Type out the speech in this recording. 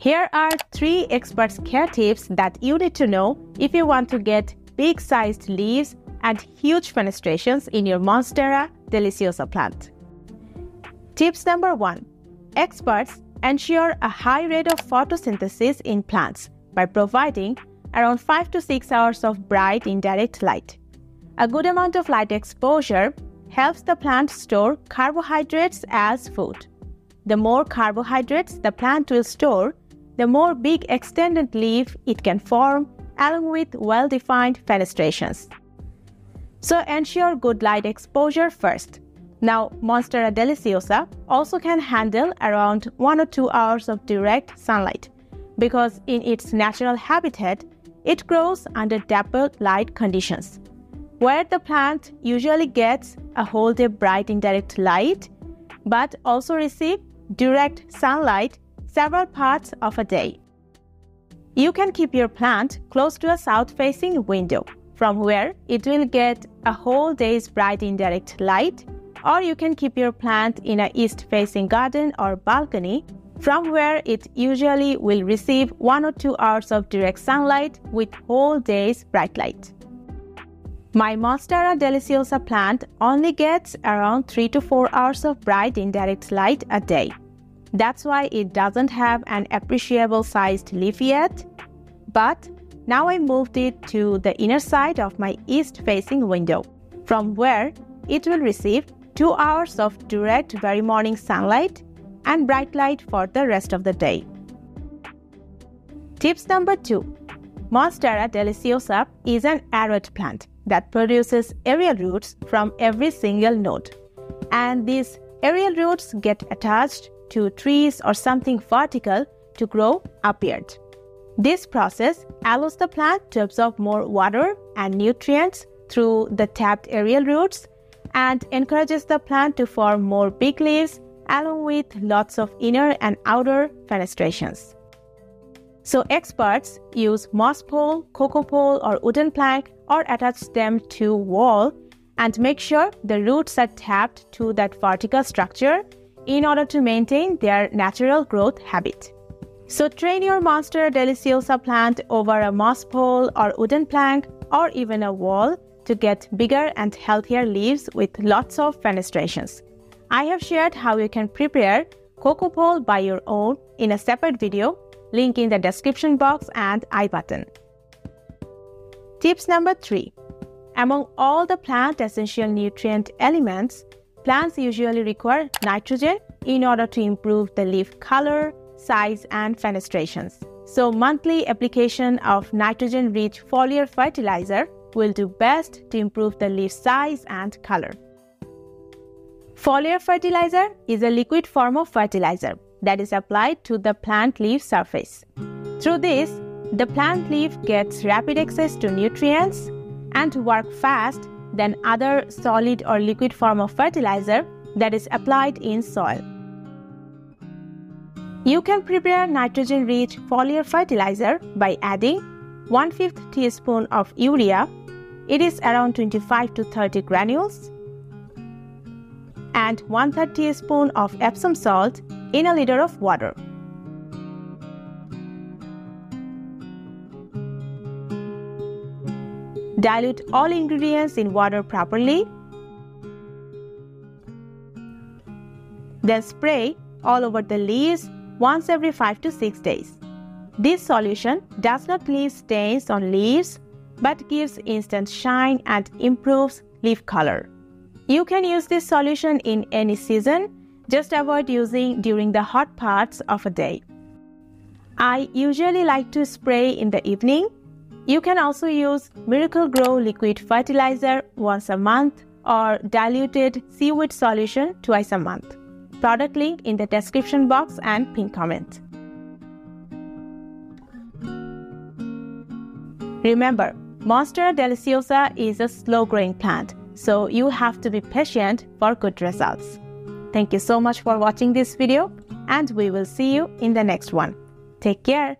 Here are 3 expert care tips that you need to know if you want to get big-sized leaves and huge fenestrations in your Monstera Deliciosa plant. Tips number 1. Experts ensure a high rate of photosynthesis in plants by providing around 5 to 6 hours of bright indirect light. A good amount of light exposure helps the plant store carbohydrates as food. The more carbohydrates the plant will store, the more big extended leaf it can form, along with well-defined fenestrations. So ensure good light exposure first. Now, Monstera Deliciosa also can handle around 1 or 2 hours of direct sunlight because in its natural habitat, it grows under dappled light conditions, where the plant usually gets a whole day bright indirect light, but also receive direct sunlight several parts of a day. You can keep your plant close to a south-facing window, from where it will get a whole day's bright indirect light, or you can keep your plant in an east-facing garden or balcony, from where it usually will receive 1 or 2 hours of direct sunlight with whole day's bright light. My Monstera Deliciosa plant only gets around 3 to 4 hours of bright indirect light a day. That's why it doesn't have an appreciable sized leaf yet, but now I moved it to the inner side of my east-facing window, from where it will receive 2 hours of direct very morning sunlight and bright light for the rest of the day. Tips number 2. Monstera Deliciosa is an arrowed plant that produces aerial roots from every single node, and these aerial roots get attached to trees or something vertical to grow upward. This process allows the plant to absorb more water and nutrients through the tapped aerial roots and encourages the plant to form more big leaves along with lots of inner and outer fenestrations. So experts use moss pole, cocoa pole or wooden plank or attach them to wall and make sure the roots are tapped to that vertical structure in order to maintain their natural growth habit. So train your Monstera Deliciosa plant over a moss pole or wooden plank or even a wall to get bigger and healthier leaves with lots of fenestrations. I have shared how you can prepare cocoa pole by your own in a separate video, link in the description box and I button. Tips number 3. Among all the plant essential nutrient elements, plants usually require nitrogen in order to improve the leaf color, size and fenestrations. So monthly application of nitrogen-rich foliar fertilizer will do best to improve the leaf size and color. Foliar fertilizer is a liquid form of fertilizer that is applied to the plant leaf surface. Through this, the plant leaf gets rapid access to nutrients and work fast than other solid or liquid form of fertilizer that is applied in soil. You can prepare nitrogen-rich foliar fertilizer by adding 1/5 teaspoon of urea, it is around 25 to 30 granules, and 1/3 teaspoon of Epsom salt in a liter of water. Dilute all ingredients in water properly. Then spray all over the leaves once every 5 to 6 days. This solution does not leave stains on leaves but gives instant shine and improves leaf color. You can use this solution in any season, just avoid using during the hot parts of a day. I usually like to spray in the evening. You can also use Miracle Grow liquid fertilizer once a month or diluted seaweed solution twice a month. Product link in the description box and pinned comment. Remember, Monstera Deliciosa is a slow-growing plant, so you have to be patient for good results. Thank you so much for watching this video, and we will see you in the next one. Take care.